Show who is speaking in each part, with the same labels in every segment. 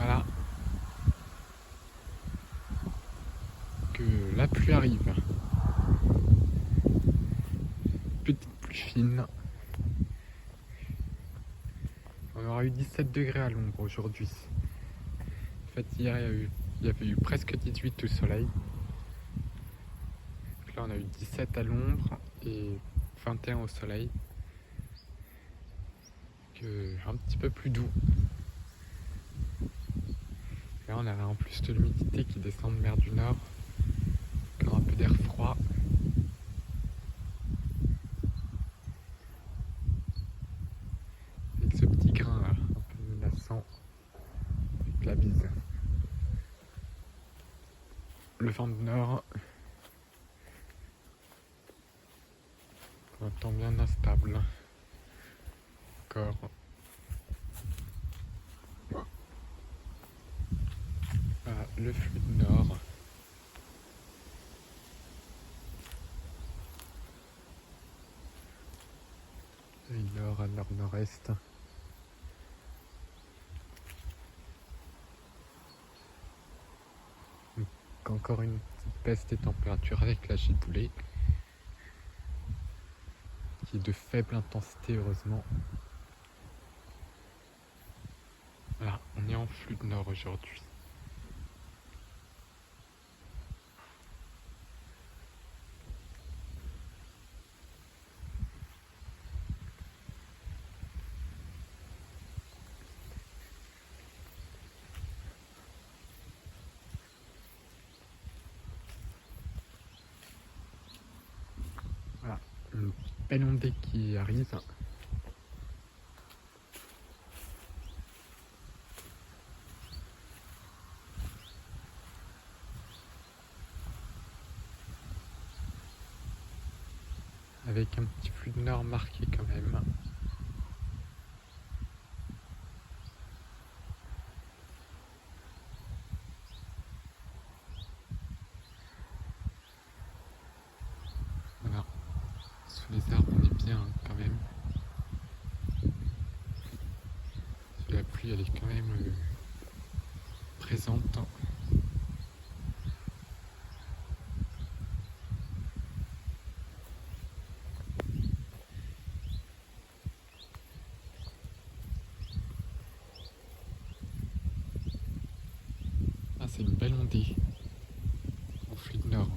Speaker 1: Voilà que la pluie arrive. Petite pluie fine. On aura eu 17 degrés à l'ombre aujourd'hui. En fait, hier, il y avait eu presque 18 au soleil. Donc là, on a eu 17 à l'ombre et 21 au soleil. Un petit peu plus doux. Et là, on a en plus de l'humidité qui descend de mer du Nord. Encore un peu d'air froid. Avec ce petit grain là, un peu menaçant. Avec la bise. Le vent de Nord. Un temps bien instable. Encore. Voilà, le flux de Nord. Et nord à nord-nord-est. Donc encore une petite baisse des températures avec la giboulée. Qui est de faible intensité, heureusement. Voilà, on est en flux de Nord aujourd'hui. Voilà, une belle ondée qui arrive. Avec un petit flux de Nord marqué quand même. Voilà, sous les arbres on est bien quand même. Sous la pluie elle est quand même présente. Ah, c'est une belle ondée en flux de Nord.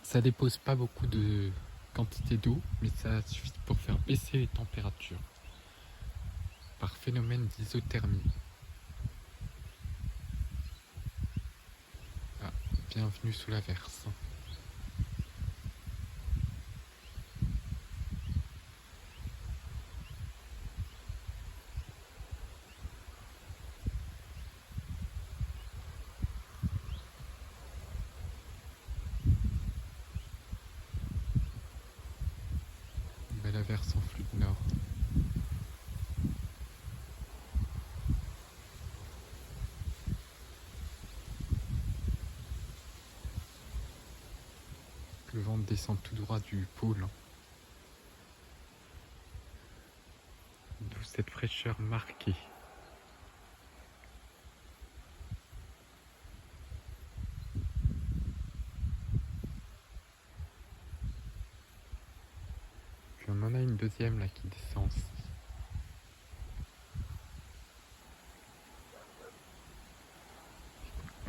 Speaker 1: Ça dépose pas beaucoup de quantité d'eau, mais ça suffit pour faire baisser les températures par phénomène d'isothermie. Ah, bienvenue sous l'averse. Une belle averse en flux de Nord. Le vent descend tout droit du pôle. D'où cette fraîcheur marquée. Puis on en a une deuxième là qui descend aussi.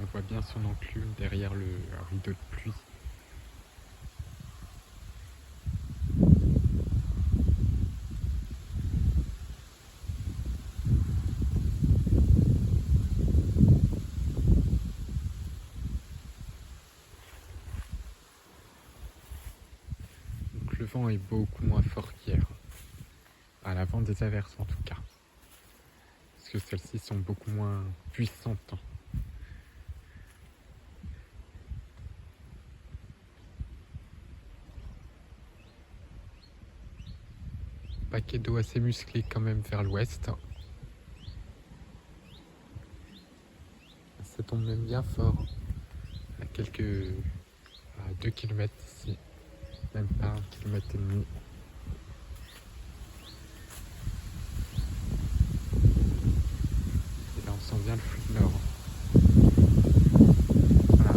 Speaker 1: On voit bien son enclume derrière le rideau de pluie. Donc le vent est beaucoup moins fort qu'hier. À l'avant des averses en tout cas. Parce que celles-ci sont beaucoup moins puissantes. Paquet d'eau assez musclé quand même vers l'ouest. Ça tombe même bien fort. À 2 km d'ici. Même pas 1,5 km. Et là on sent bien le flux de nord. Voilà.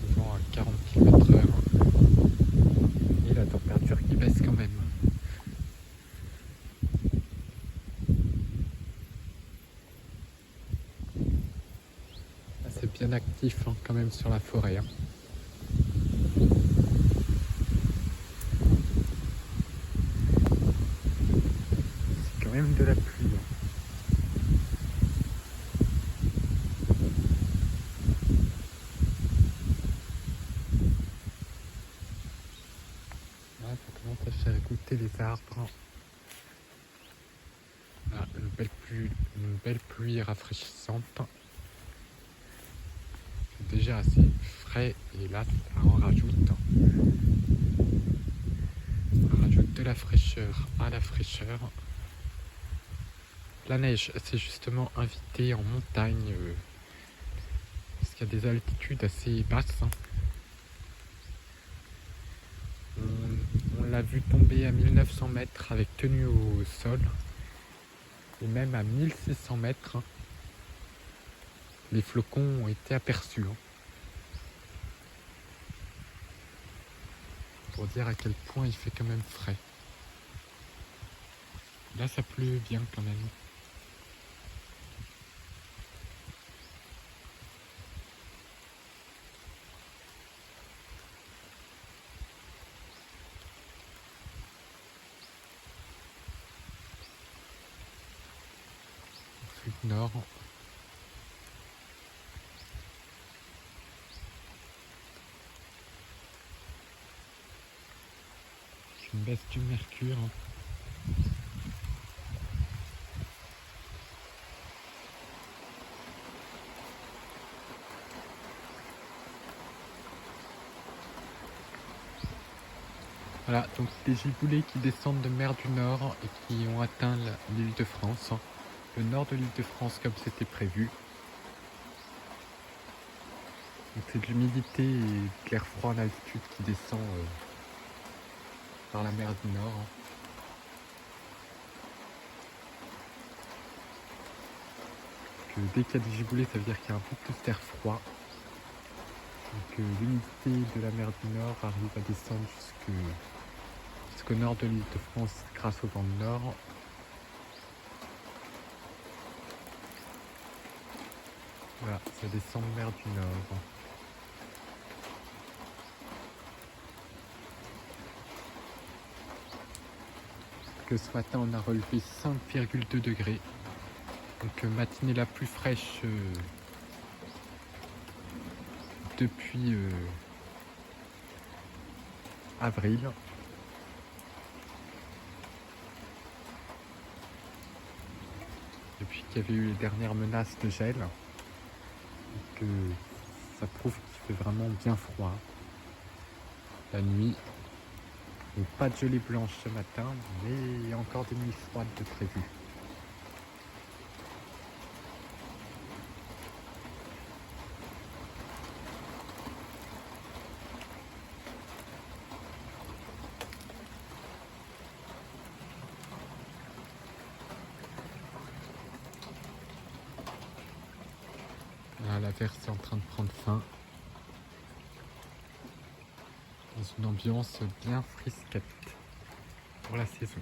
Speaker 1: Le vent à 40 km/h. Et la température qui baisse quand même. Là, c'est bien actif hein, quand même sur la forêt. Hein. C'est quand même de la pluie. Hein. Là, ça commence à faire goûter les arbres. Là, une belle pluie rafraîchissante. C'est déjà assez frais et là, ça en rajoute. On rajoute de la fraîcheur à la fraîcheur. La neige, c'est justement invité en montagne parce qu'il y a des altitudes assez basses. Hein. On l'a vu tomber à 1900 mètres avec tenue au sol et même à 1600 mètres. Hein. Les flocons ont été aperçus. Hein. Pour dire à quel point il fait quand même frais. Là, ça pleut bien quand même. Flux nord. Une baisse du mercure. Hein. Voilà, donc des giboulées qui descendent de mer du Nord et qui ont atteint l'île de France. Le nord de l'île de France comme c'était prévu. Donc c'est de l'humidité et de l'air froid à l'altitude qui descend par la mer du Nord. Donc, dès qu'il y a des giboulées, ça veut dire qu'il y a un peu plus d'air froid. Donc l'humidité de la mer du Nord arrive à descendre jusqu'au nord de l'île de France grâce au vent du Nord. Voilà, ça descend de mer du Nord. Que ce matin on a relevé 5,2 degrés. Donc matinée la plus fraîche depuis avril. Depuis qu'il y avait eu les dernières menaces de gel. Donc ça prouve qu'il fait vraiment bien froid. La nuit. Donc, pas de gelée blanche ce matin, mais encore des nuits froides de prévues. Là, l'averse est en train de prendre fin. Dans une ambiance bien frisquette pour la saison.